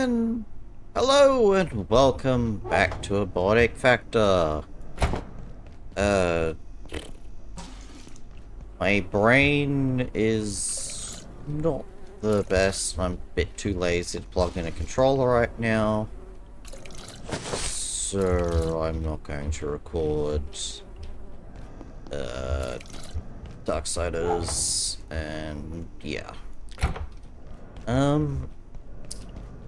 And hello and welcome back to Abiotic Factor. Uh, my brain is not the best. I'm a bit too lazy to plug in a controller right now. So I'm not going to record Darksiders and yeah.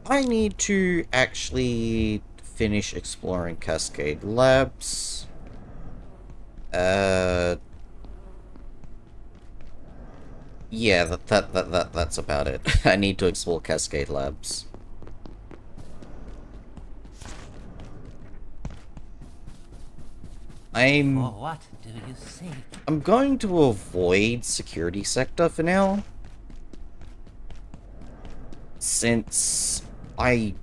I need to actually finish exploring Cascade Labs. Yeah, that's about it. I need to explore Cascade Labs. What do you see? I'm going to avoid security sector for now, since I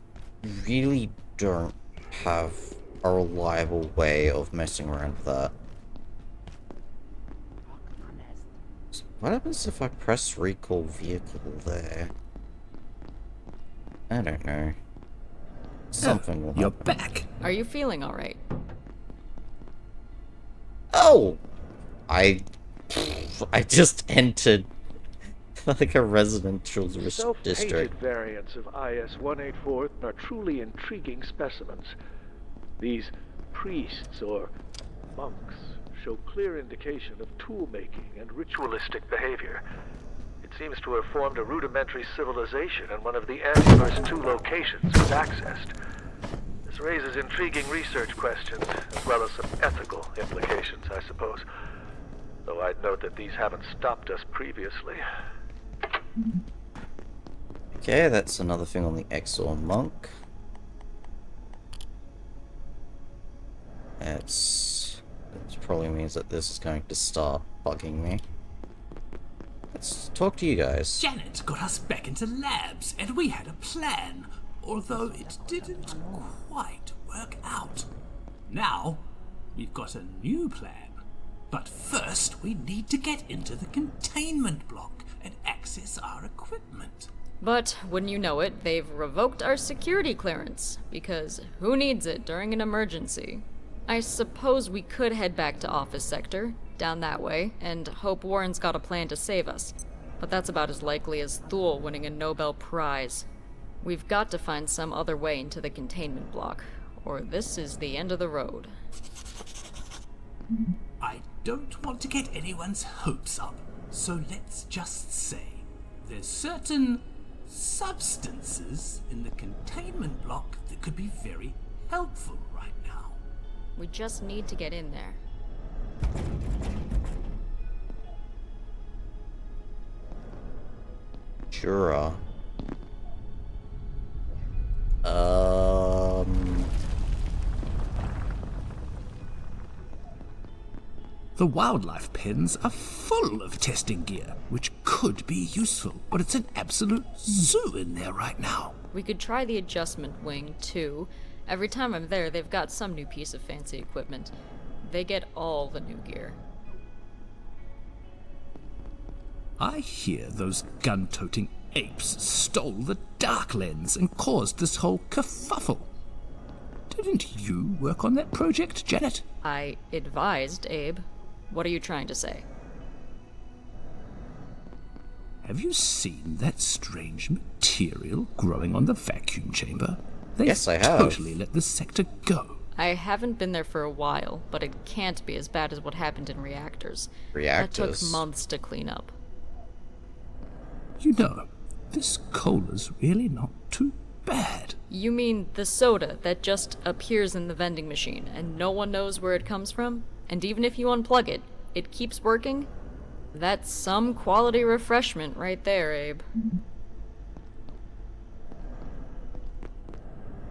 really don't have a reliable way of messing around with that. So what happens if I press recall vehicle there? I don't know. Something will happen. You're back. Are you feeling alright? Oh! I just entered like a residential district. Self-painted variants of IS-184 are truly intriguing specimens. These priests or monks show clear indication of tool-making and ritualistic behavior. It seems to have formed a rudimentary civilization in one of the Antiverse 2 locations we've accessed. This raises intriguing research questions, as well as some ethical implications, I suppose. Though I'd note that these haven't stopped us previously. Okay, that's another thing on the Exor Monk. That probably means that this is going to start bugging me. Let's talk to you guys. Janet got us back into labs, and we had a plan, although it didn't quite work out. Now, we've got a new plan. But first, we need to get into the containment block and access our equipment. But, wouldn't you know it, they've revoked our security clearance, because who needs it during an emergency? I suppose we could head back to Office Sector, down that way, and hope Warren's got a plan to save us. But that's about as likely as Thule winning a Nobel Prize. We've got to find some other way into the containment block, or this is the end of the road. I don't want to get anyone's hopes up, so let's just say there's certain substances in the containment block that could be very helpful right now. We just need to get in there. Sure. The wildlife pens are full of testing gear, which could be useful, but it's an absolute zoo in there right now. We could try the adjustment wing, too. Every time I'm there, they've got some new piece of fancy equipment. They get all the new gear. I hear those gun-toting apes stole the dark lens and caused this whole kerfuffle. Didn't you work on that project, Janet? I advised Abe. What are you trying to say? Have you seen that strange material growing on the vacuum chamber? They've Yes, I have. totally let the sector go. I haven't been there for a while, but it can't be as bad as what happened in reactors. Reactors? That took months to clean up. You know, this cola's really not too bad. You mean the soda that just appears in the vending machine and no one knows where it comes from? And even if you unplug it, it keeps working? That's some quality refreshment right there, Abe.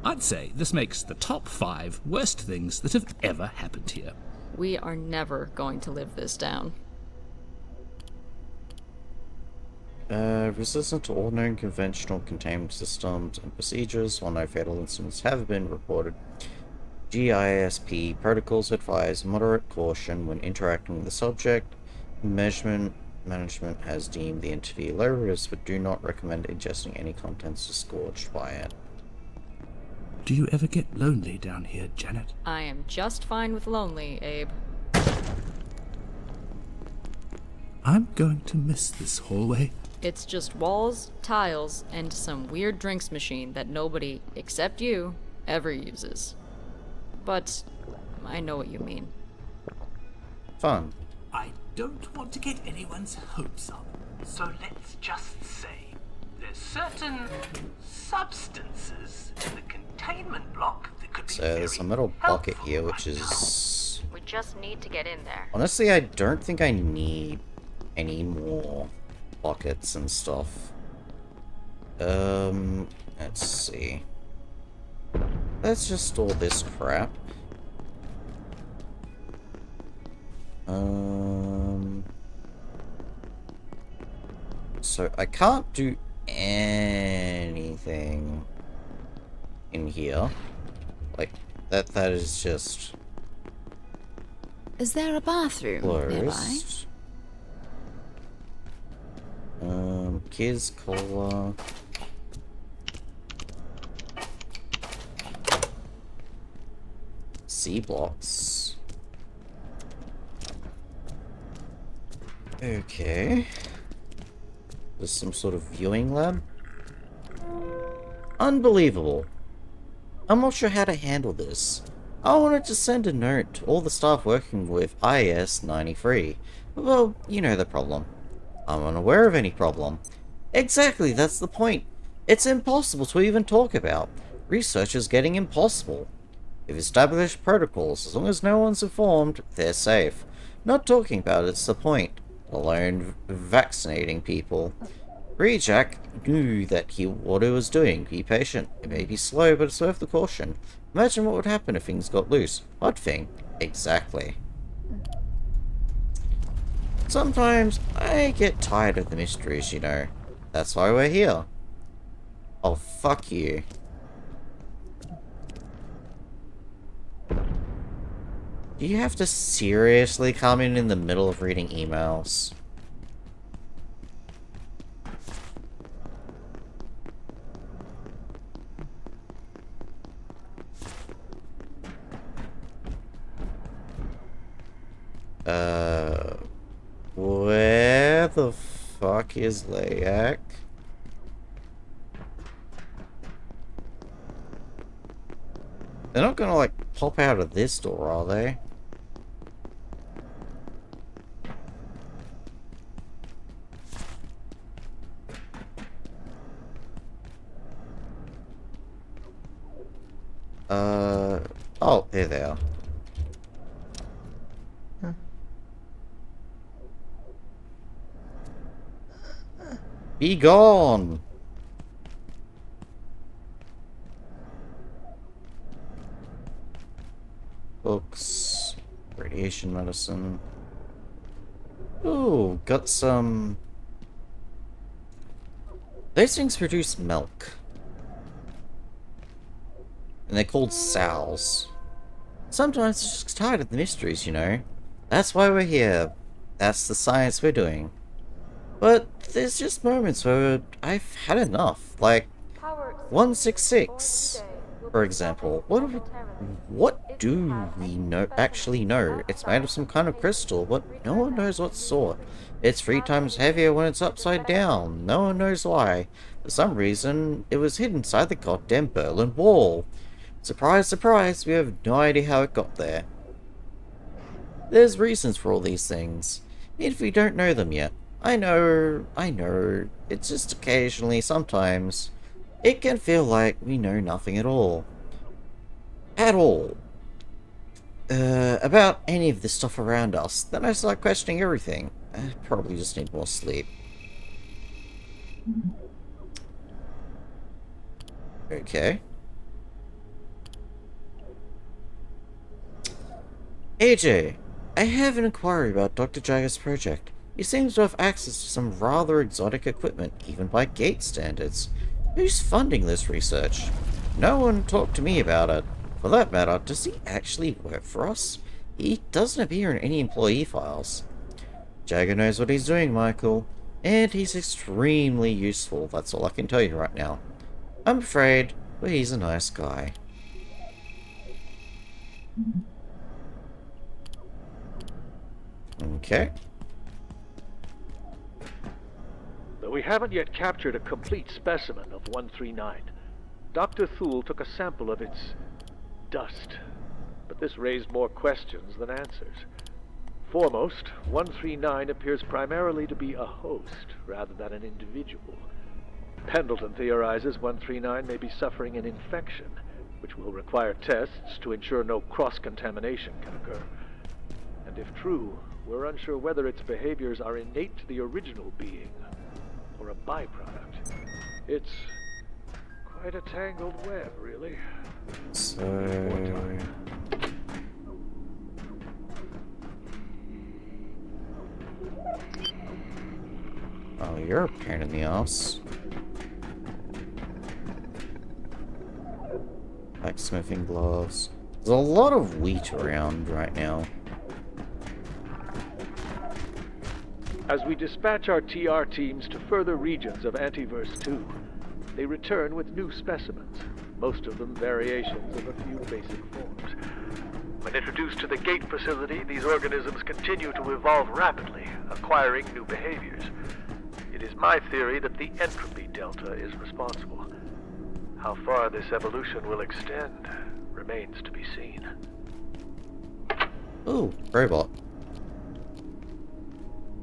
I'd say this makes the top 5 worst things that have ever happened here. We are never going to live this down. Resistant to all known conventional containment systems and procedures, while no fatal incidents have been reported. GISP protocols advise moderate caution when interacting with the subject. Management has deemed the entity low risk, but do not recommend ingesting any contents disgorged by it. Do you ever get lonely down here, Janet? I am just fine with lonely, Abe. I'm going to miss this hallway. It's just walls, tiles, and some weird drinks machine that nobody, except you, ever uses. But I know what you mean. Fun. I don't want to get anyone's hopes up, so let's just say there's certain substances in the containment block that could be So there's a metal bucket here, which is... We just need to get in there. Honestly, I don't think I need any more buckets and stuff. Let's see. Let's just store this crap. So I can't do anything in here. Like, that is just Is there a bathroom nearby? closed. Kids Cola. C blocks. Okay. There's some sort of viewing lab. Unbelievable. I'm not sure how to handle this. I wanted to send a note to all the staff working with IS-93. Well, you know the problem. I'm unaware of any problem. Exactly, that's the point. It's impossible to even talk about. Research is getting impossible. We've established protocols. As long as no one's informed, they're safe. Not talking about it's the point. Alone vaccinating people. Rejack knew what he was doing. Be patient. It may be slow, but it's worth the caution. Imagine what would happen if things got loose. What thing? Exactly. Sometimes I get tired of the mysteries, you know. That's why we're here. Oh, fuck you. Do you have to seriously come in the middle of reading emails? Where the fuck is Layak? They're not gonna, like, pop out of this door, are they? Oh, there they are. Be gone! Books, radiation medicine. Ooh, got some... Those things produce milk. And they're called sows. Sometimes I'm just tired of the mysteries, you know. That's why we're here. That's the science we're doing. But there's just moments where I've had enough. Like 166, for example. What do we actually know? It's made of some kind of crystal, but no one knows what sort. It's 3 times heavier when it's upside down. No one knows why. For some reason, it was hidden inside the goddamn Berlin Wall. Surprise, surprise, we have no idea how it got there. There's reasons for all these things, even if we don't know them yet. I know, it's just occasionally, sometimes, it can feel like we know nothing at all. About any of this stuff around us. Then I start questioning everything. I probably just need more sleep. Okay. AJ, I have an inquiry about Dr. Jagger's project. He seems to have access to some rather exotic equipment, even by gate standards. Who's funding this research? No one talked to me about it. For that matter, does he actually work for us? He doesn't appear in any employee files. Jagger knows what he's doing, Michael. And he's extremely useful, that's all I can tell you right now. I'm afraid, but he's a nice guy. Okay. Though we haven't yet captured a complete specimen of 139, Dr. Thule took a sample of its dust, but this raised more questions than answers. Foremost, 139 appears primarily to be a host rather than an individual. Pendleton theorizes 139 may be suffering an infection, which will require tests to ensure no cross-contamination can occur. And if true, we're unsure whether its behaviors are innate to the original being, or a byproduct. It's quite a tangled web, really. So... More time. Oh, you're a pain in the ass. Blacksmithing gloves. There's a lot of wheat around right now. As we dispatch our TR teams to further regions of Antiverse 2, they return with new specimens, most of them variations of a few basic forms. When introduced to the gate facility, these organisms continue to evolve rapidly, acquiring new behaviors. It is my theory that the entropy delta is responsible. How far this evolution will extend remains to be seen. Ooh, robot.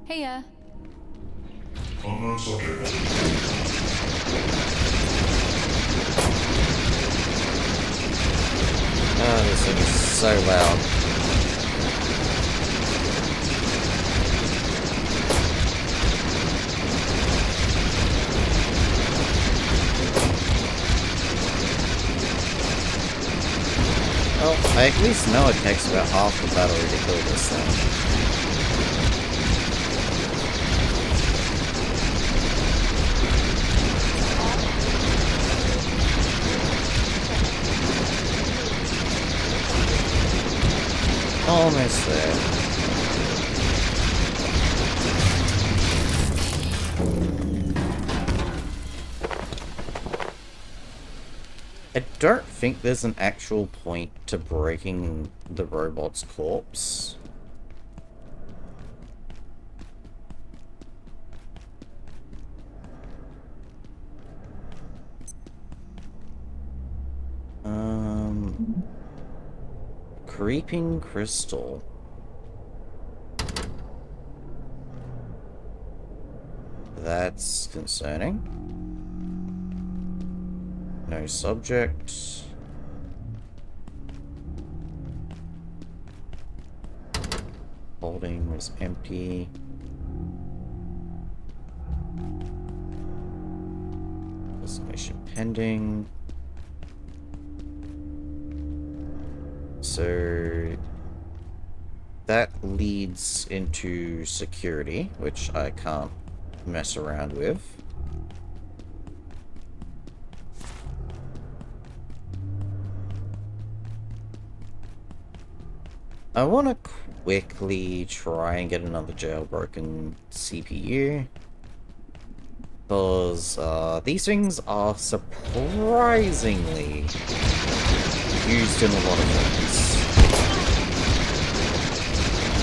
Heya. Unknown subject. Oh, this thing is so loud. Well, I at least know it takes about half the battery to kill this thing. Almost there. I don't think there's an actual point to breaking the robot's corpse. Creeping crystal. That's concerning. No subject. Holding was empty. Destination pending. So that leads into security, which I can't mess around with. I want to quickly try and get another jailbroken CPU, because these things are surprisingly used in a lot of things.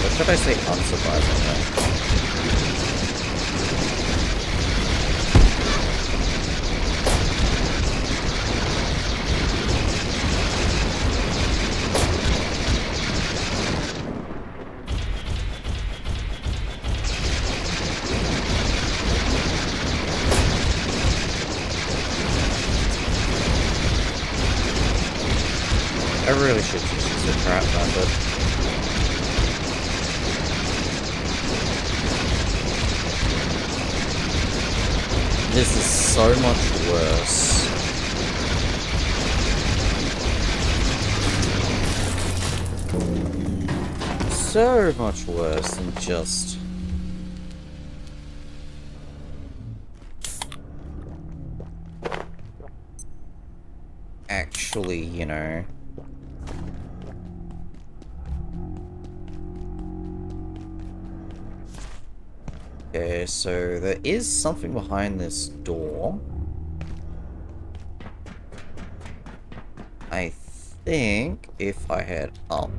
Or should I say unsurprisingly? I really should just use a trap method. This is so much worse. So much worse than just... actually, you know... Okay, so there is something behind this door. I think if I head up...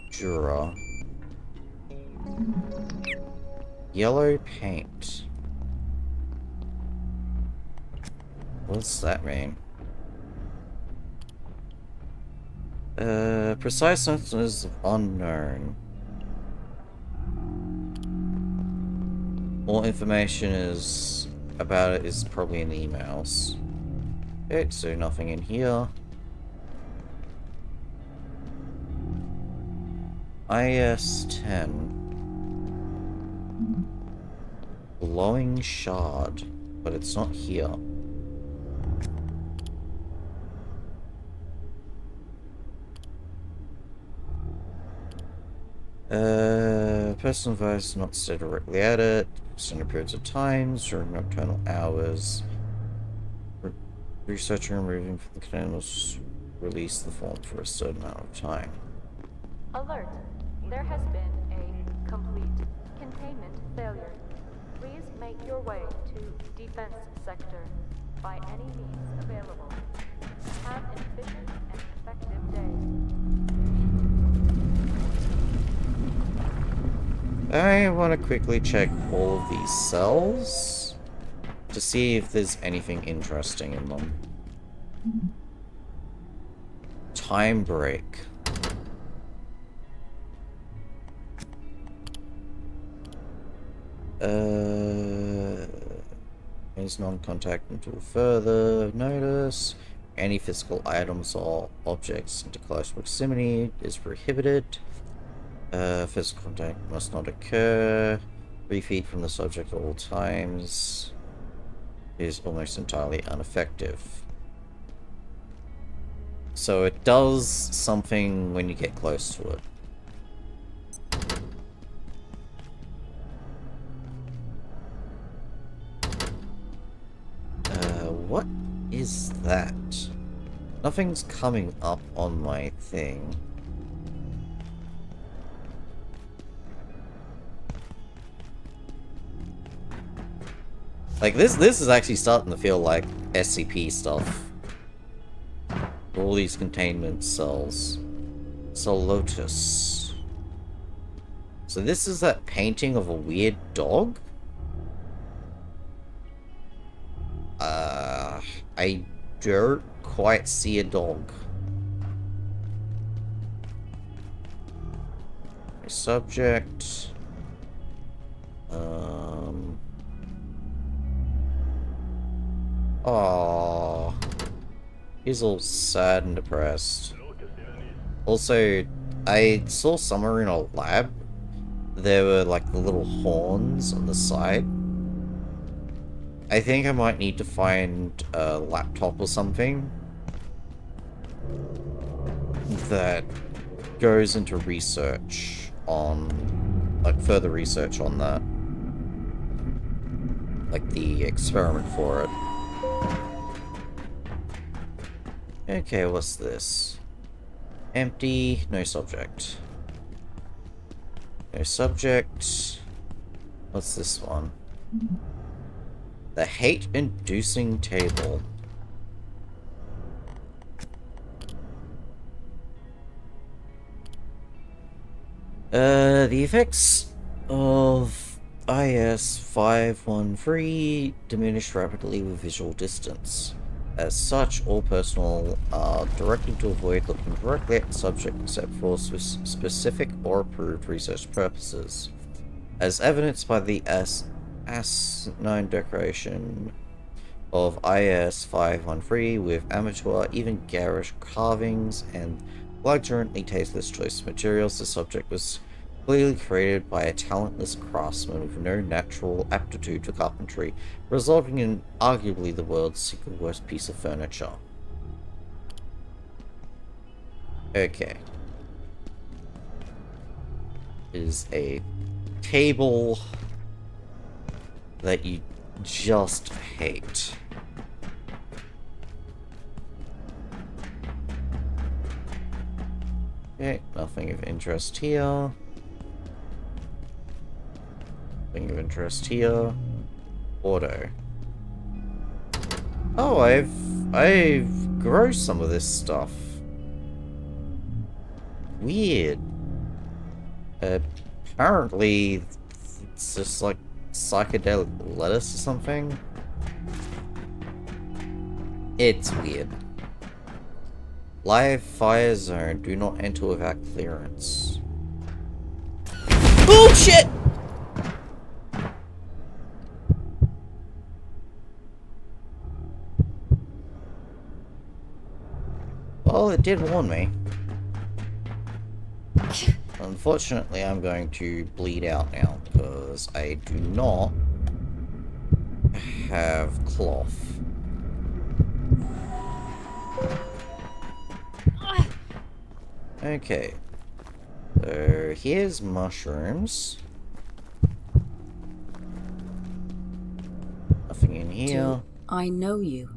Jura. Yellow paint. What's that mean? Precise sentences unknown. More information is about it is probably in the emails. Okay, so nothing in here. IS-10. Glowing shard, but it's not here. Personal device not set directly at it. Extended periods of times during nocturnal hours. Researching and removing from the containers release the form for a certain amount of time. Alert. There has been a complete containment failure. Please make your way to defense sector by any means available. Have an efficient and effective day. I want to quickly check all of these cells to see if there's anything interesting in them. Time break. Is non-contact until further notice. Any physical items or objects into close proximity is prohibited. Physical contact must not occur. 3 feet from the subject at all times is almost entirely ineffective. So it does something when you get close to it. What is that? Nothing's coming up on my thing. Like, this is actually starting to feel like SCP stuff. All these containment cells. Lotus. So this is that painting of a weird dog? I don't quite see a dog. Subject. Aww. He's all sad and depressed. Also, I saw somewhere in a lab, there were like the little horns on the side. I think I might need to find a laptop or something that goes into research on, like, further research on that. Like the experiment for it. Okay, what's this? Empty, no subject. No subject. What's this one? The hate-inducing table. The effects of IS-513 diminish rapidly with visual distance. As such, all personnel are directed to avoid looking directly at the subject except for specific or approved research purposes. As evidenced by the S9 decoration of IS-513 with amateur, even garish carvings and belligerently tasteless choice materials, the subject was clearly created by a talentless craftsman with no natural aptitude for carpentry, resulting in arguably the world's single worst piece of furniture. Okay. Is a table that you just hate. Okay, nothing of interest here. Thing of interest here. Auto. Oh, I've grown some of this stuff. Weird. Apparently, it's just like psychedelic lettuce or something. It's weird. Live fire zone. Do not enter without clearance. Bullshit! Well, it did warn me. Unfortunately, I'm going to bleed out now because I do not have cloth. Okay. So here's mushrooms. Nothing in here. I know you.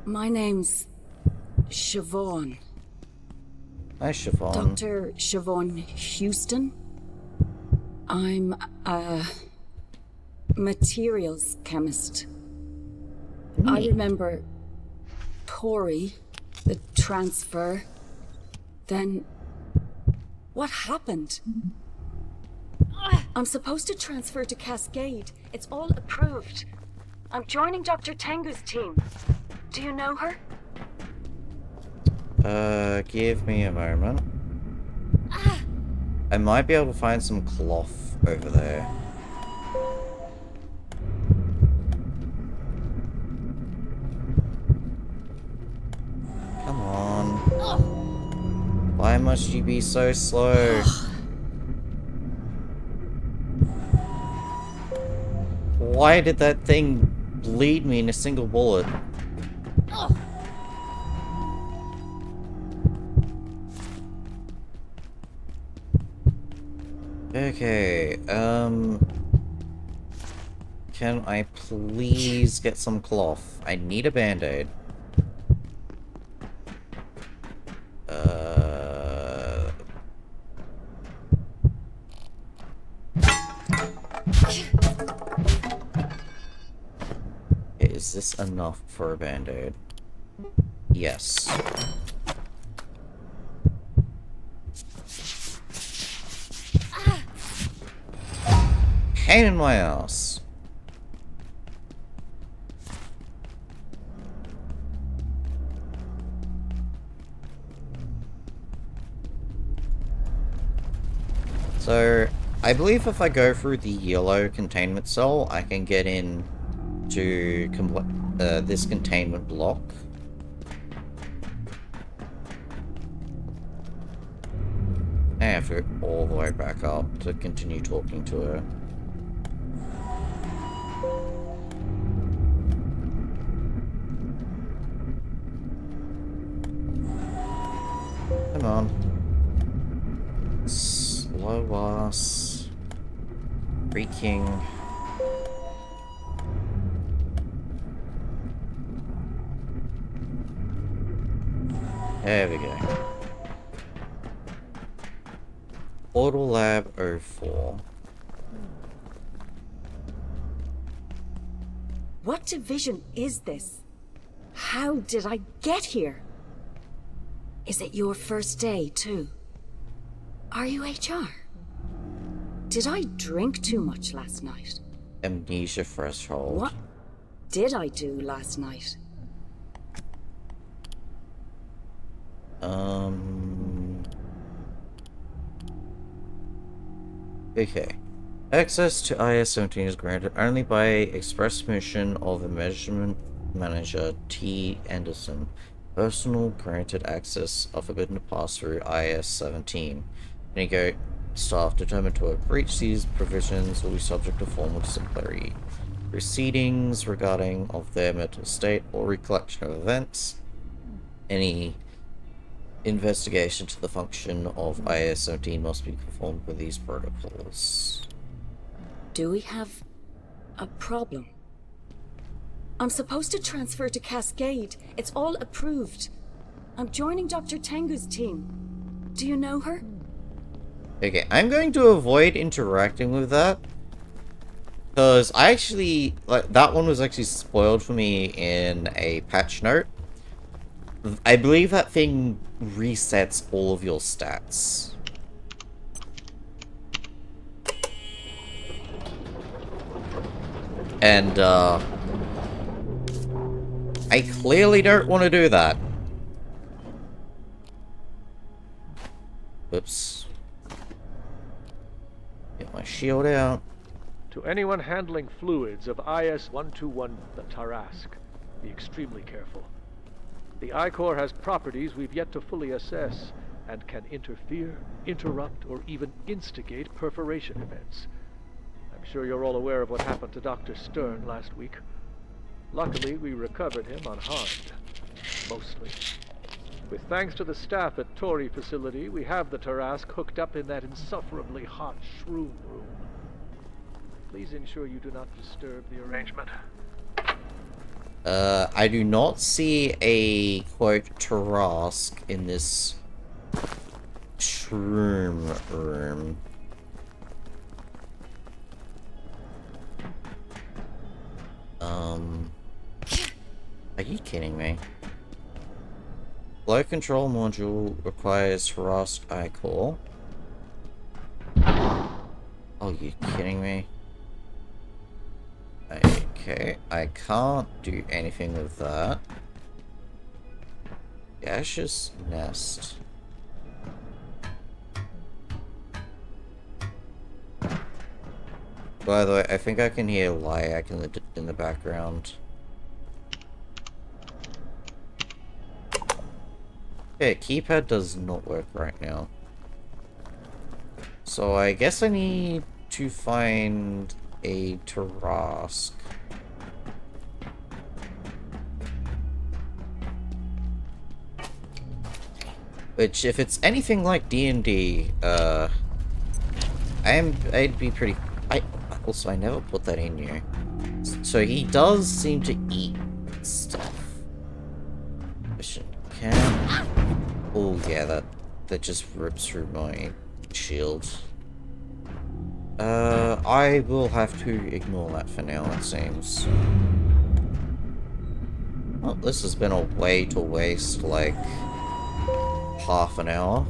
My name's Siobhan. Hi, Siobhan. Dr. Siobhan Houston. I'm a materials chemist. I remember Tori, the transfer. Then what happened? I'm supposed to transfer to Cascade. It's all approved. I'm joining Dr. Tengu's team. Do you know her? Give me a moment. I might be able to find some cloth over there. Come on. Why must you be so slow? Why did that thing bleed me in a single bullet? Okay, can I please get some cloth? I need a band-aid. Is this enough for a band-aid? Yes. Pain in my ass. So, I believe if I go through the yellow containment cell, I can get in to this containment block. I have to go all the way back up to continue talking to her. Come on. Slow ass. Freaking. There we go. Portal Lab 04. What division is this? How did I get here? Is it your first day, too? Are you HR? Did I drink too much last night? Amnesia threshold. What did I do last night? Okay. Access to IS-17 is granted only by express permission of the measurement manager T. Anderson. Personal granted access are forbidden to pass through IS-17. Any staff determined to have breached these provisions will be subject to formal disciplinary proceedings regarding of their mental state or recollection of events. Any investigation to the function of IS-17 must be performed with these protocols. Do we have a problem? I'm supposed to transfer to Cascade. It's all approved. I'm joining Dr. Tengu's team. Do you know her? Okay, I'm going to avoid interacting with that. Because I actually, like, that one was actually spoiled for me in a patch note. I believe that thing resets all of your stats. And, I clearly don't want to do that. Whoops. Get my shield out. To anyone handling fluids of IS-121, the Tarask, be extremely careful. The I-Core has properties we've yet to fully assess, and can interfere, interrupt, or even instigate perforation events. I'm sure you're all aware of what happened to Dr. Stern last week. Luckily, we recovered him unharmed. Mostly. With thanks to the staff at Tory facility, we have the Tarask hooked up in that insufferably hot shroom room. Please ensure you do not disturb the arrangement. I do not see a, quote, Tarask in this shroom room. Are you kidding me? Flow control module requires Tarask I-Core. Oh, you kidding me? Okay, I can't do anything with that. Gaseous nest. By the way, I think I can hear Lyak in the background. Okay, keypad does not work right now. So I guess I need to find a Tarask. Which, if it's anything like D&D, I'd be pretty... Also, I never put that in here. So he does seem to eat stuff. Mission can... Oh yeah, that just rips through my shield. I will have to ignore that for now, it seems. Well, this has been a way to waste, like, half an hour.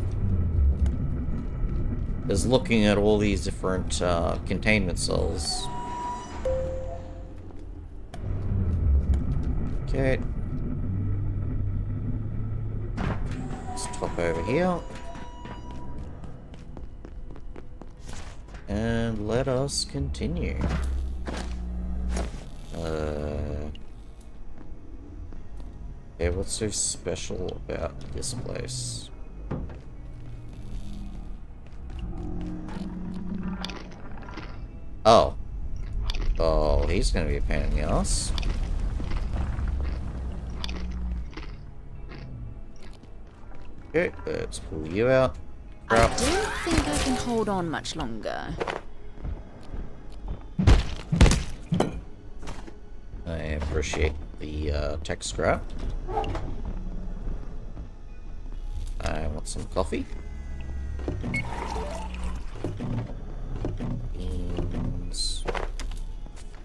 Is looking at all these different, containment cells. Okay. Let's top over here. And let us continue. Okay, what's so special about this place? Oh. Oh, he's gonna be a pain in the ass. Okay, let's pull you out. I don't think I can hold on much longer. I appreciate the tech scrap. I want some coffee. Beans.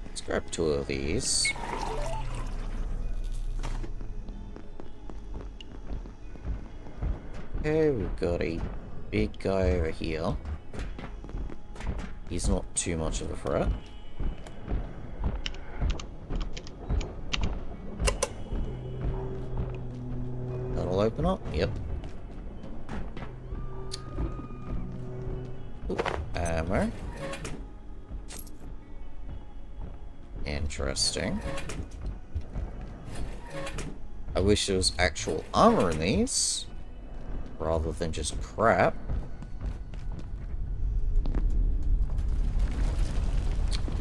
Let's grab 2 of these. Okay, we've got a big guy over here. He's not too much of a threat. That'll open up, yep. Ooh, ammo. Interesting. I wish there was actual armor in these, rather than just crap.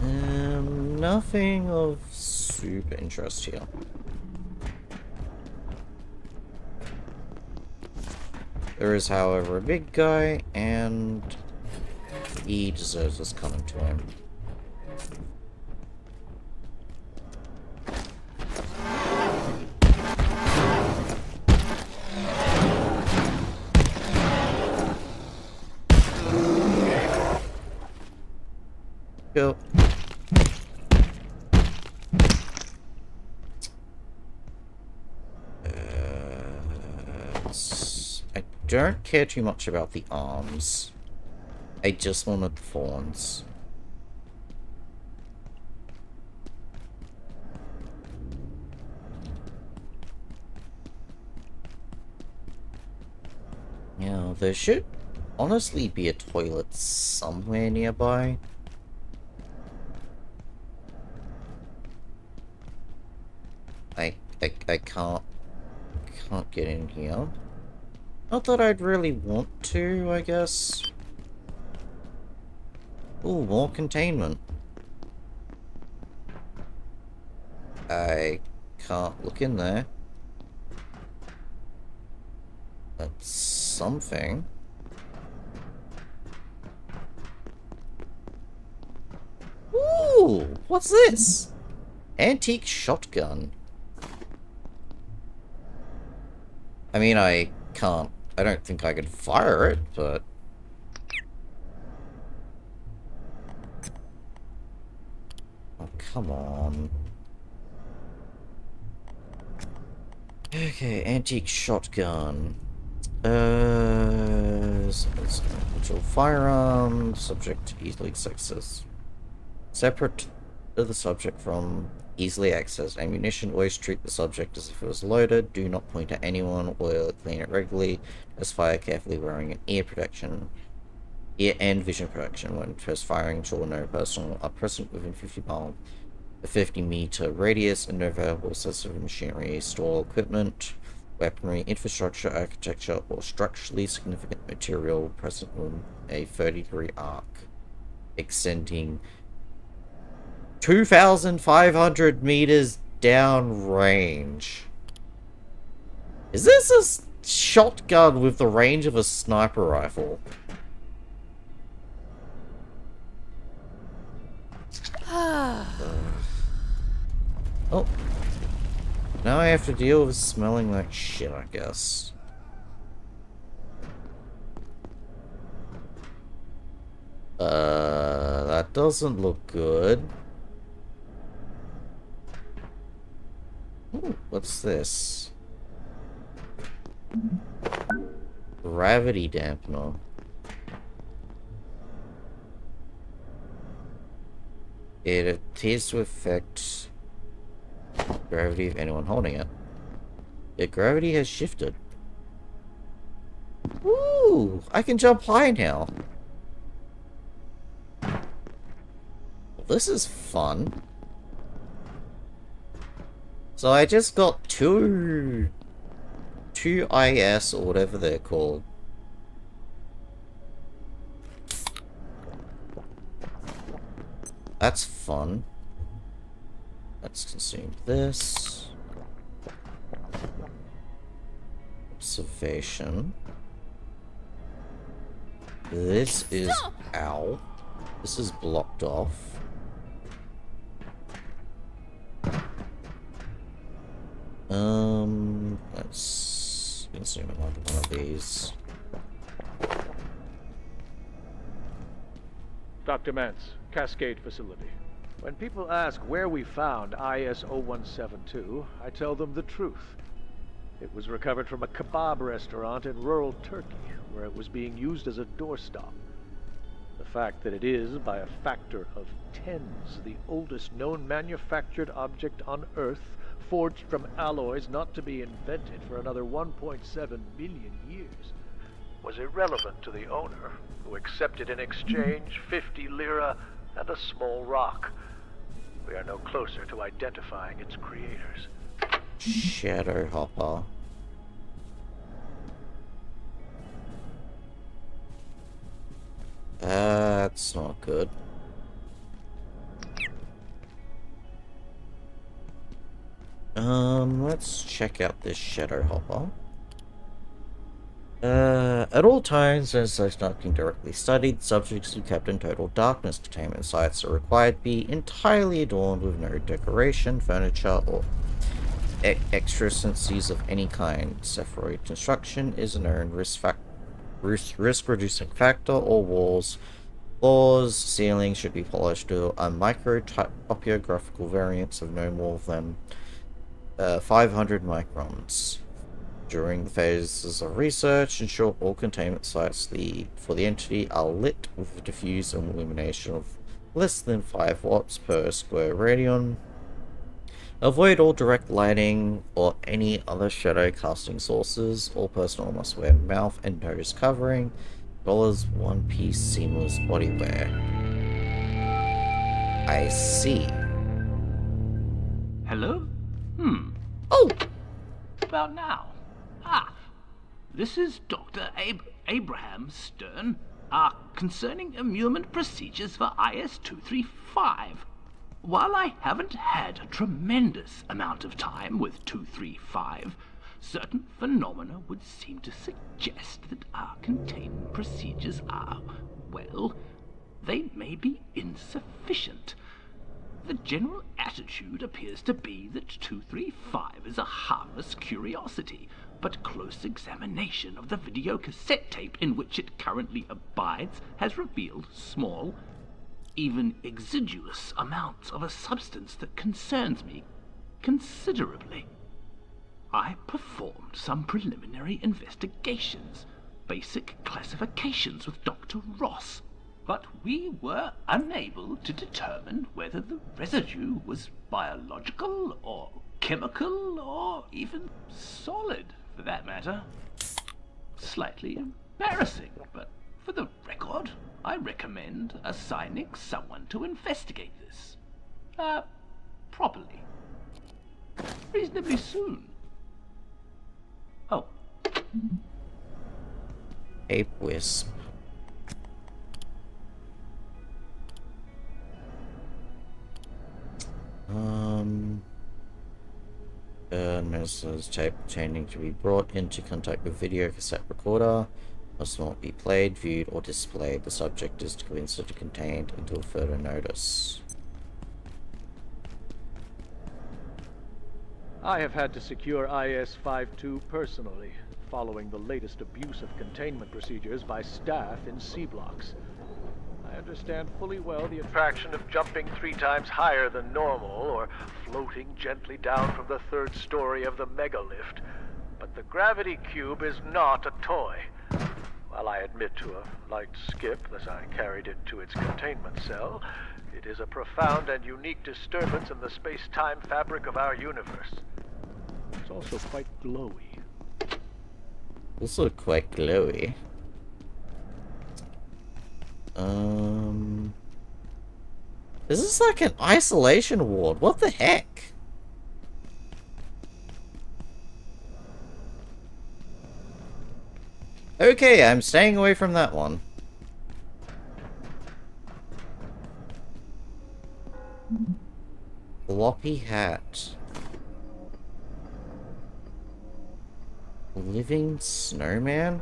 Nothing of super interest here. There is, however, a big guy, and he deserves us coming to him. Cool. I don't care too much about the arms. I just wanted the thorns. Yeah, there should honestly be a toilet somewhere nearby. I can't get in here. Not that I'd really want to, I guess. Ooh, more containment. I can't look in there. That's something. Ooh, what's this? Antique shotgun. I mean, I don't think I could fire it, but... Oh, come on. Okay, antique shotgun. Individual firearm, subject to easily access. Separate to the subject from easily accessed ammunition. Always treat the subject as if it was loaded. Do not point at anyone or clean it regularly. Just fire carefully, wearing an ear and vision protection. When first firing, ensure no personnel are present within 50-meter radius, and no valuable sensitive machinery, store equipment, weaponry, infrastructure, architecture, or structurally significant material present in a 30-degree arc extending 2,500 meters down range. Is this a shotgun with the range of a sniper rifle? Oh. Now I have to deal with smelling like shit, I guess. That doesn't look good. Ooh, what's this? Gravity dampener. It appears to affect gravity of anyone holding it. Yeah, gravity has shifted. Ooh, I can jump high now. Well, this is fun. So I just got two IS or whatever they're called. That's fun. Let's consume this. Observation. This is... Ow. This is blocked off. Let's consume another one of these. Dr. Mance, Cascade Facility. When people ask where we found IS-0172, I tell them the truth. It was recovered from a kebab restaurant in rural Turkey, where it was being used as a doorstop. The fact that it is, by a factor of tens, the oldest known manufactured object on Earth, forged from alloys not to be invented for another 1.7 billion years, was irrelevant to the owner, who accepted in exchange 50 lira and a small rock. We are no closer to identifying its creators. Shadow Hopper. That's not good. Let's check out this Shadow Hopper. At all times, when such not being directly studied, subjects are kept in total darkness. Containment sites are required to be entirely adorned with no decoration, furniture, or extrasenses of any kind. Cephalroid construction is a known risk-reducing factor. All walls Floors, ceilings should be polished to a micro-topographical variance of no more than 500 microns. During the phases of research, ensure all containment sites for the entity are lit with a diffuse illumination of less than 5 watts per square radian. Avoid all direct lighting or any other shadow casting sources. All personnel must wear mouth and nose covering, as well as one-piece seamless bodywear. I see. Hello? Oh! About now. This is Dr. Abraham Stern, concerning immurement procedures for IS-235. While I haven't had a tremendous amount of time with 235, certain phenomena would seem to suggest that our containment procedures are, well, they may be insufficient. The general attitude appears to be that 235 is a harmless curiosity, but close examination of the videocassette tape in which it currently abides has revealed small, even exiguous amounts of a substance that concerns me considerably. I performed some preliminary investigations, basic classifications with Dr. Ross, but we were unable to determine whether the residue was biological or chemical or even solid, for that matter. Slightly embarrassing, but for the record, I recommend assigning someone to investigate this. Properly. Reasonably soon. Oh. Ape Wisp. Notices tape pretending to be brought into contact with video cassette recorder. Must not be played, viewed, or displayed. The subject is considered contained until further notice. I have had to secure IS-52 personally, following the latest abuse of containment procedures by staff in C-blocks. I understand fully well the attraction of jumping 3 times higher than normal, or floating gently down from the 3rd story of the megalift. But the gravity cube is not a toy. While I admit to a light skip as I carried it to its containment cell, it is a profound and unique disturbance in the space-time fabric of our universe. It's also quite glowy. Also quite glowy. This is like an isolation ward. What the heck? Okay, I'm staying away from that one. Floppy hat. Living snowman?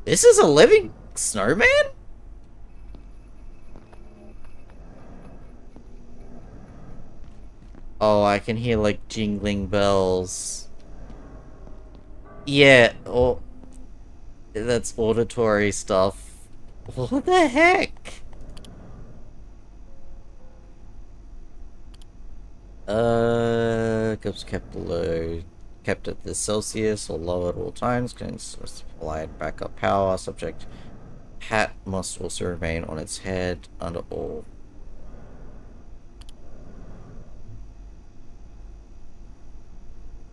This is a living snowman? Oh, I can hear like jingling bells. Yeah, oh, that's auditory stuff. What the heck? Cups kept below, kept at the Celsius or lower at all times, can supply backup power. Subject hat must also remain on its head under all.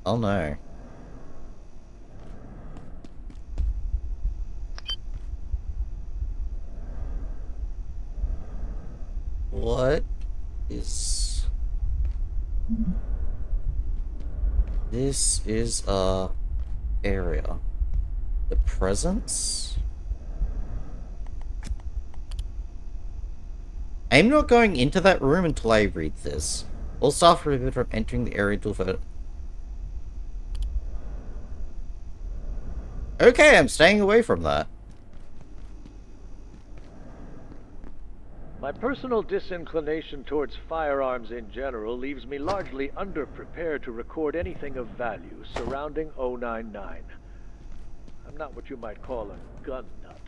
Oh no. What is... This is a area. The presence? I'm not going into that room until I read this. All staff are prohibited from entering the area until further... Okay, I'm staying away from that. My personal disinclination towards firearms in general leaves me largely underprepared to record anything of value surrounding 099. I'm not what you might call a gun nut.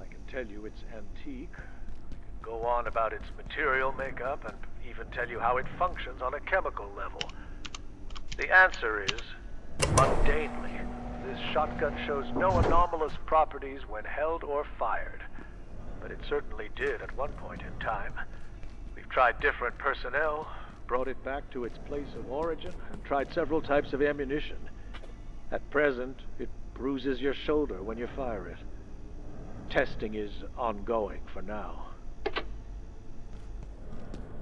I can tell you it's antique. I can go on about its material makeup and even tell you how it functions on a chemical level. The answer is, mundanely, this shotgun shows no anomalous properties when held or fired. But it certainly did at one point in time. We've tried different personnel, brought it back to its place of origin, and tried several types of ammunition. At present, it bruises your shoulder when you fire it. Testing is ongoing for now.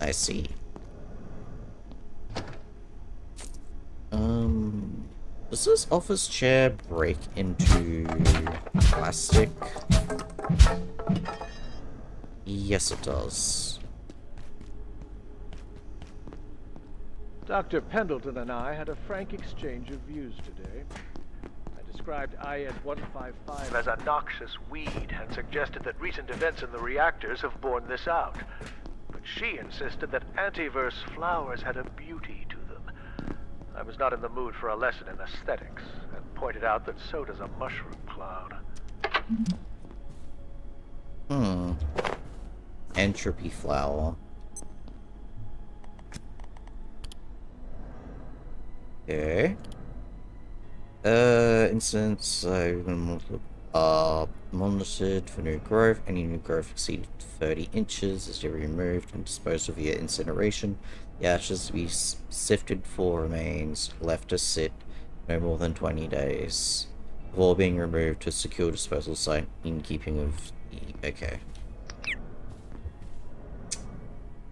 I see. Does this office chair break into plastic? Yes, it does. Dr. Pendleton and I had a frank exchange of views today. I described IS-155 as a noxious weed and suggested that recent events in the reactors have borne this out. But she insisted that antiverse flowers had a beauty to them. I was not in the mood for a lesson in aesthetics, and pointed out that so does a mushroom cloud. Entropy flower. Okay. Instance monitored for new growth. Any new growth exceeded 30 inches is to be removed and disposed of via incineration. The ashes to be sifted for remains left to sit no more than 20 days. Before being removed to a secure disposal site in keeping with the... Okay.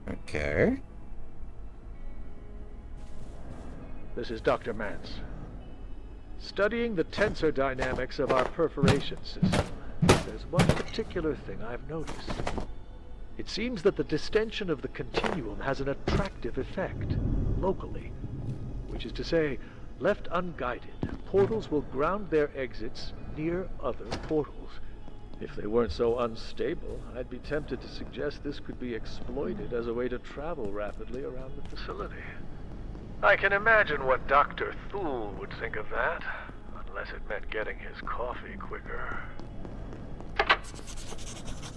Okay. This is Dr. Mance. Studying the tensor dynamics of our perforation system, there's one particular thing I've noticed. It seems that the distension of the continuum has an attractive effect, locally. Which is to say, left unguided, portals will ground their exits near other portals. If they weren't so unstable, I'd be tempted to suggest this could be exploited as a way to travel rapidly around the facility. I can imagine what Dr. Thule would think of that, unless it meant getting his coffee quicker.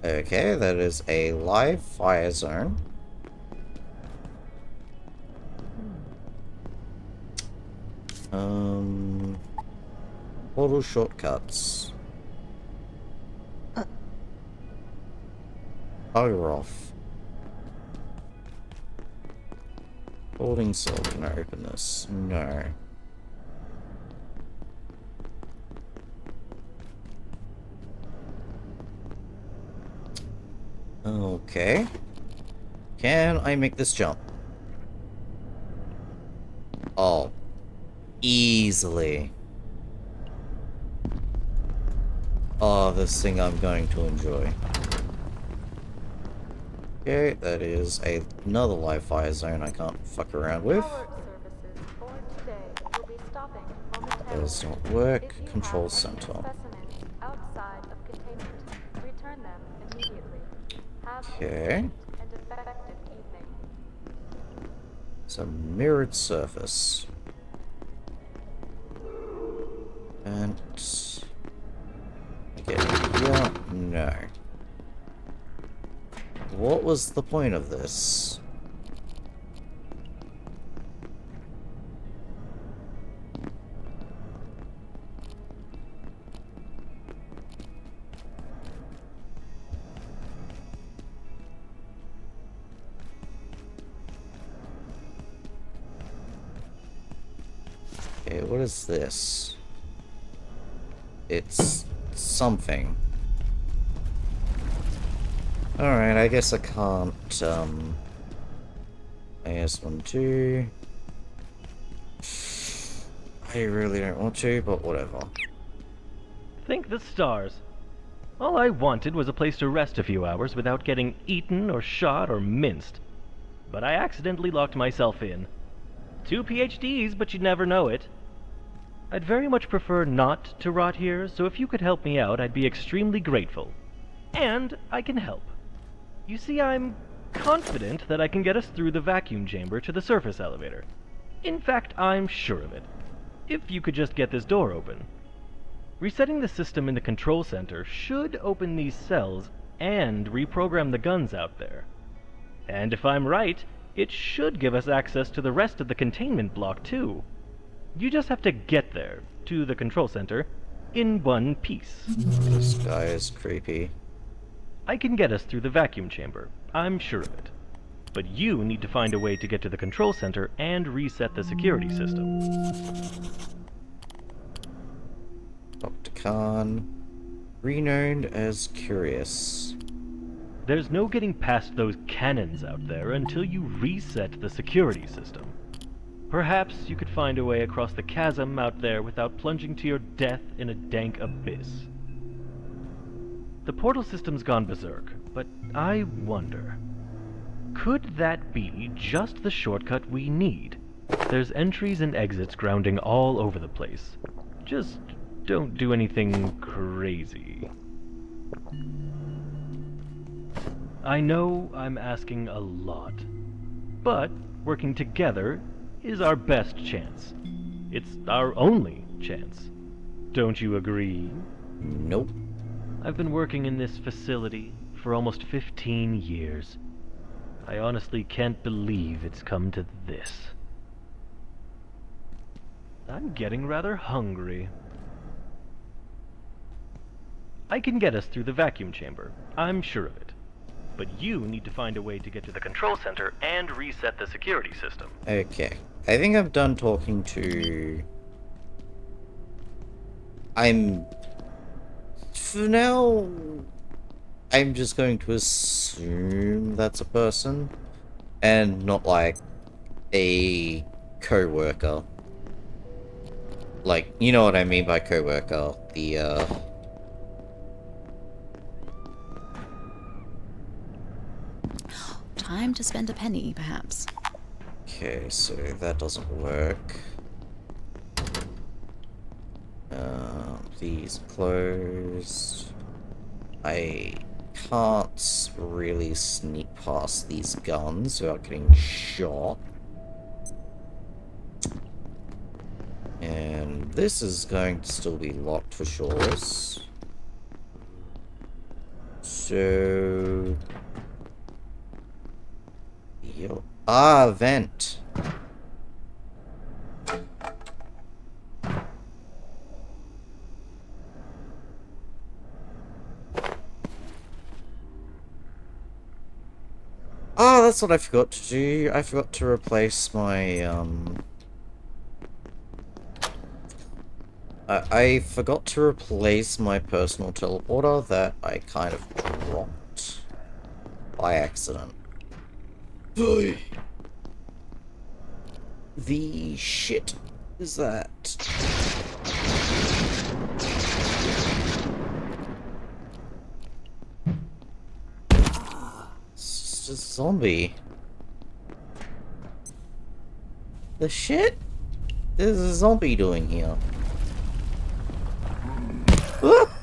Okay, that is a live fire zone. Portal shortcuts. Power off. Holding cell, can I open this? No. Okay. Can I make this jump? Oh. Easily. Oh, this thing I'm going to enjoy. Okay, that is another live fire zone I can't fuck around with. Does not work. Control center. Okay. It's a mirrored surface. And... Okay, yeah, no. What was the point of this? Okay, what is this? It's something. Alright, I guess I can't, IS-12. I really don't want to, but whatever. Thank the stars. All I wanted was a place to rest a few hours without getting eaten or shot or minced. But I accidentally locked myself in. 2 PhDs, but you'd never know it. I'd very much prefer not to rot here, so if you could help me out, I'd be extremely grateful. And I can help. You see, I'm confident that I can get us through the vacuum chamber to the surface elevator. In fact, I'm sure of it. If you could just get this door open. Resetting the system in the control center should open these cells and reprogram the guns out there. And if I'm right, it should give us access to the rest of the containment block too. You just have to get there, to the control center, in one piece. This guy is creepy. I can get us through the vacuum chamber, I'm sure of it. But you need to find a way to get to the control center and reset the security system. Dr. Khan, renowned as Curious. There's no getting past those cannons out there until you reset the security system. Perhaps you could find a way across the chasm out there without plunging to your death in a dank abyss. The portal system's gone berserk, but I wonder, could that be just the shortcut we need? There's entries and exits grounding all over the place. Just don't do anything crazy. I know I'm asking a lot, but working together is our best chance. It's our only chance. Don't you agree? Nope. I've been working in this facility for almost 15 years. I honestly can't believe it's come to this. I'm getting rather hungry. I can get us through the vacuum chamber, I'm sure of it. But you need to find a way to get to the control center and reset the security system. Okay. I think I'm done talking to... For now, I'm just going to assume that's a person, and not like a co-worker. Like, you know what I mean by co-worker. Time to spend a penny, perhaps. Okay, so that doesn't work. These closed. I can't really sneak past these guns without getting shot. And this is going to still be locked for sure. So... vent. Oh, that's what I forgot to do. I forgot to replace my, I forgot to replace my personal teleporter that I kind of dropped by accident. The shit is that? It's just a zombie. The shit is a zombie doing here? Ah!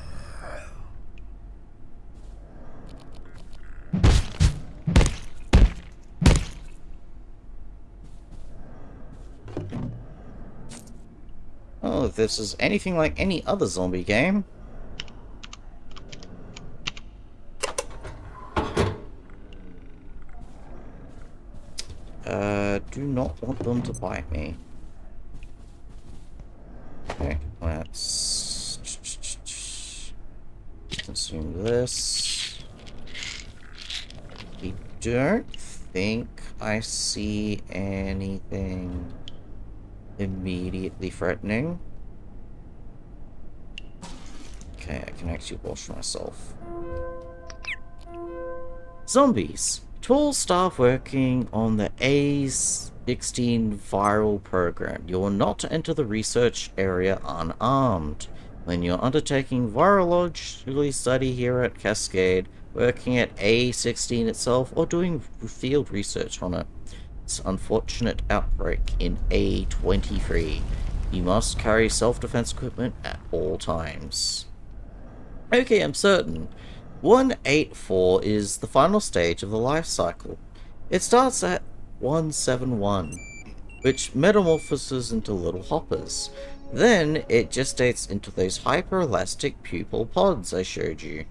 Oh, if this is anything like any other zombie game. Do not want them to bite me. Okay, let's consume this. I don't think I see anything immediately threatening. Okay, I can actually wash myself. Zombies. 12 staff working on the A16 viral program. You are not to enter the research area unarmed. When you're undertaking virology study here at Cascade, working at A16 itself, or doing field research on it, it's an unfortunate outbreak in A23. You must carry self-defense equipment at all times. Okay, I'm certain. 184 is the final stage of the life cycle. It starts at 171, which metamorphoses into little hoppers. Then it gestates into those hyperelastic pupil pods I showed you.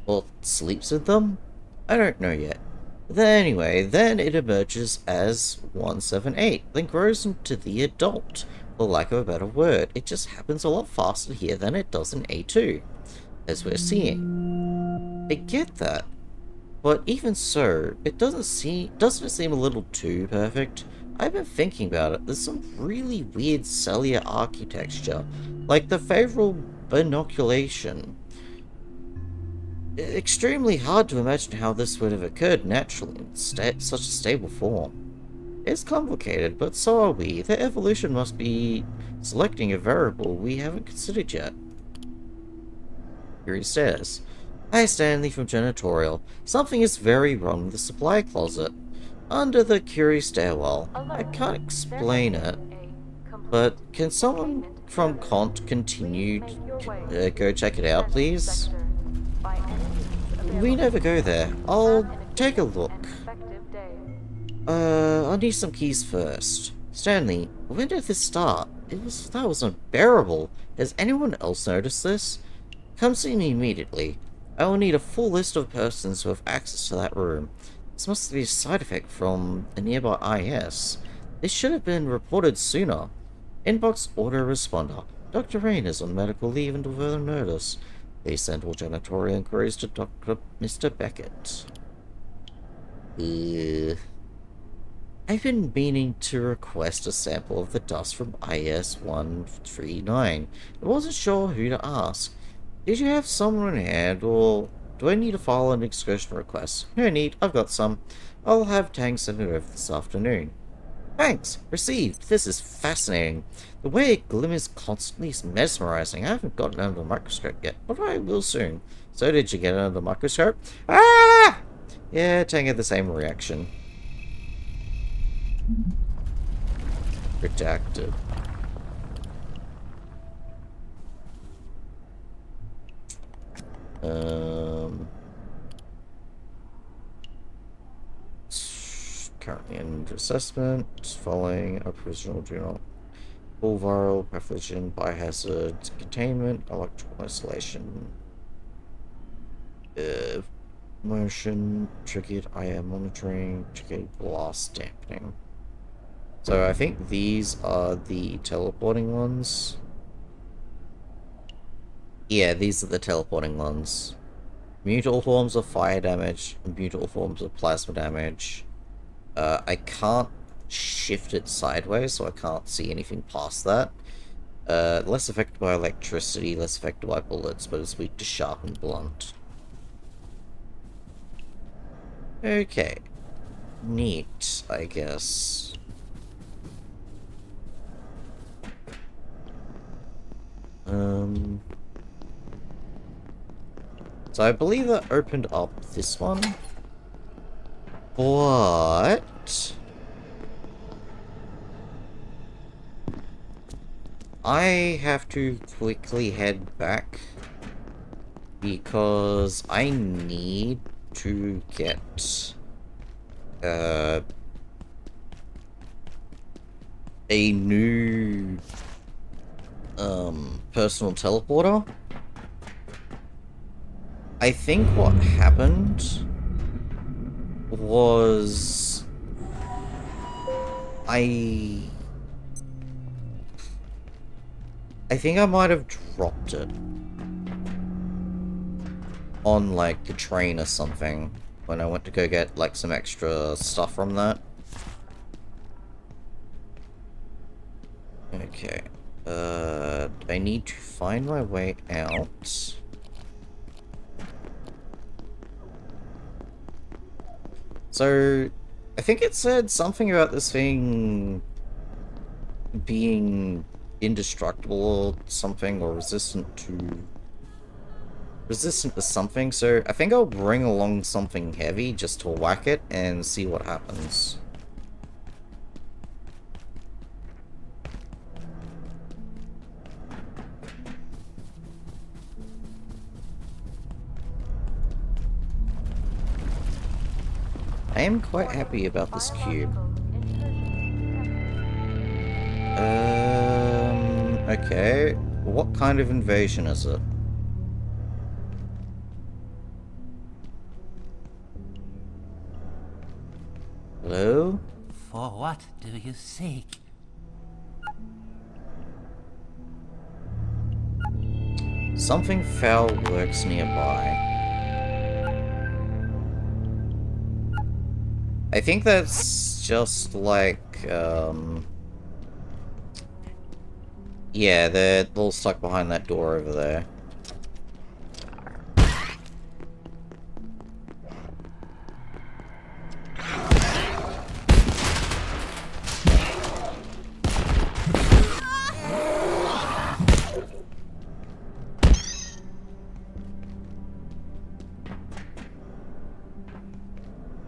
Or sleeps with them? I don't know yet. Then it emerges as 178, then grows into the adult, for lack of a better word. It just happens a lot faster here than it does in A2, as we're seeing. I get that, but even so, doesn't it seem a little too perfect? I've been thinking about it. There's some really weird cellular architecture, like the favorable binoculation. Extremely hard to imagine how this would have occurred naturally in such a stable form. It's complicated, but so are we. Their evolution must be selecting a variable we haven't considered yet. Here says, "Hi Stanley from Janitorial. Something is very wrong with the supply closet. Under the Curie stairwell. I can't explain it, but can someone from Cont continue go check it out, please? We never go there. I'll take a look. I'll need some keys first. Stanley, when did this start? That was unbearable. Has anyone else noticed this? Come see me immediately. I will need a full list of persons who have access to that room. This must be a side effect from a nearby IS. This should have been reported sooner. Inbox autoresponder. Dr. Rain is on medical leave until further notice. Please send all janitorial inquiries to Mr. Beckett." I've been meaning to request a sample of the dust from IS-139. I wasn't sure who to ask. Did you have someone in hand, or do I need to file an excursion request? No need, I've got some. I'll have Tang send it over this afternoon. Thanks! Received! This is fascinating. The way it glimmers constantly is mesmerizing. I haven't gotten under the microscope yet, but I will soon. So did you get under the microscope? Ah! Yeah, Tang had the same reaction. Redacted. Currently under assessment, following a provisional journal. Full viral, pathogen, biohazard, containment, electrical isolation, motion, triggered IR monitoring, triggered blast dampening. So I think these are the teleporting ones. Yeah, these are the teleporting ones. Mutual forms of fire damage, and mutual forms of plasma damage. I can't shift it sideways, so I can't see anything past that. Less affected by electricity, less affected by bullets, but it's weak to sharp and blunt. Okay. Neat, I guess. So I believe that opened up this one. But I have to quickly head back because I need to get a new personal teleporter. I think what happened was I think I might have dropped it on like the train or something when I went to go get like some extra stuff from that. Okay. I need to find my way out. So, I think it said something about this thing being indestructible or something, or resistant to something, so I think I'll bring along something heavy just to whack it and see what happens. I am quite happy about this cube. Okay, what kind of invasion is it? Hello? For what do you seek? Something foul lurks nearby. I think that's just like, yeah, they're all stuck behind that door over there.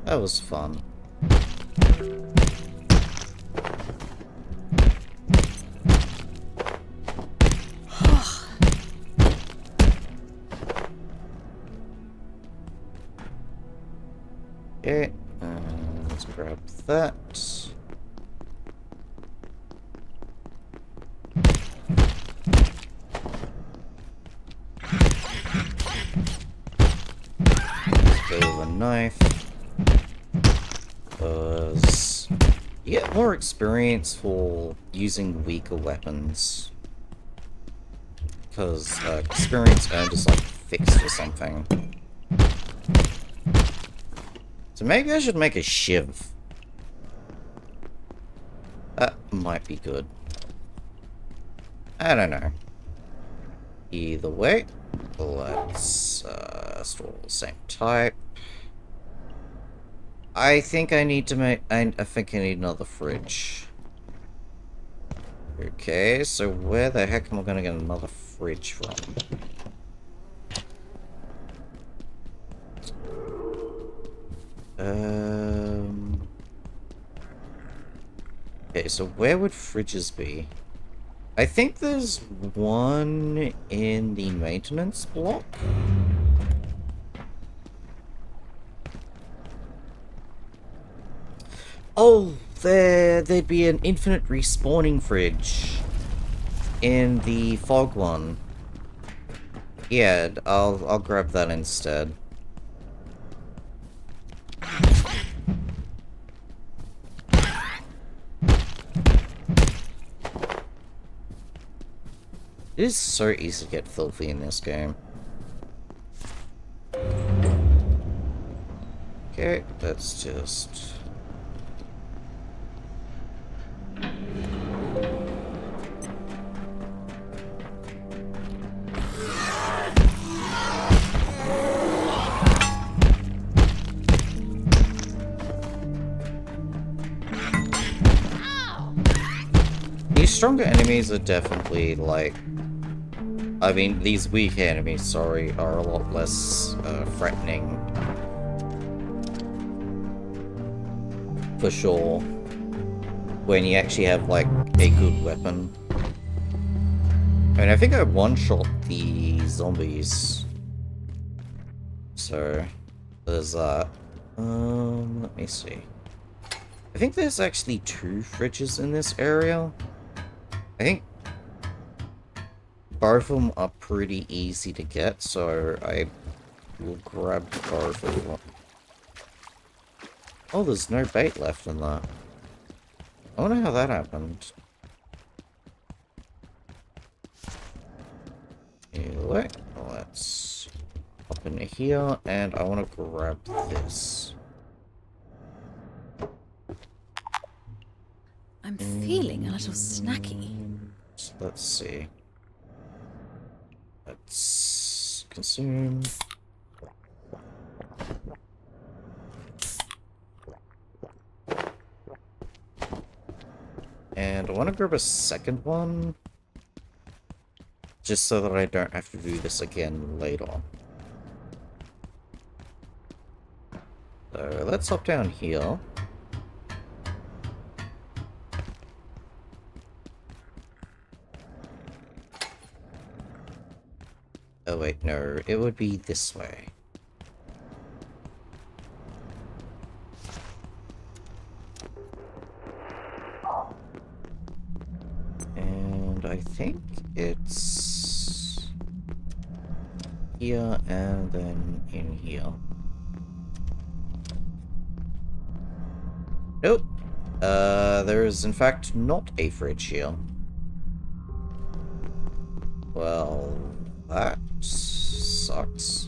That was fun. Okay, let's grab that. Let's go with a knife. You get more experience for using weaker weapons. Because experience earned is like fixed or something. So maybe I should make a shiv. That might be good. I don't know. Either way, let's store the same type. I think I need to make... I think I need another fridge. Okay, so where the heck am I gonna get another fridge from? Okay, so where would fridges be? I think there's one in the maintenance block. Oh, there'd be an infinite respawning fridge in the fog one. Yeah, I'll grab that instead. It is so easy to get filthy in this game. Okay, let's just... These stronger enemies are definitely, like... I mean, these weak enemies, sorry, are a lot less threatening. For sure. When you actually have, like, a good weapon. I mean, I think I one-shot the zombies. So, there's that. Let me see. I think there's actually 2 fridges in this area. I think both of them are pretty easy to get, so I will grab both of them. Oh, there's no bait left in that. I wonder how that happened. Anyway, let's hop into here, and I want to grab this. I'm feeling a little snacky. Let's see. Let's consume. And I want to grab a second one. Just so that I don't have to do this again later. So let's hop down here. Oh wait, no, it would be this way. And I think it's here and then in here. Nope. There is in fact not a fridge here. Well, that sucks.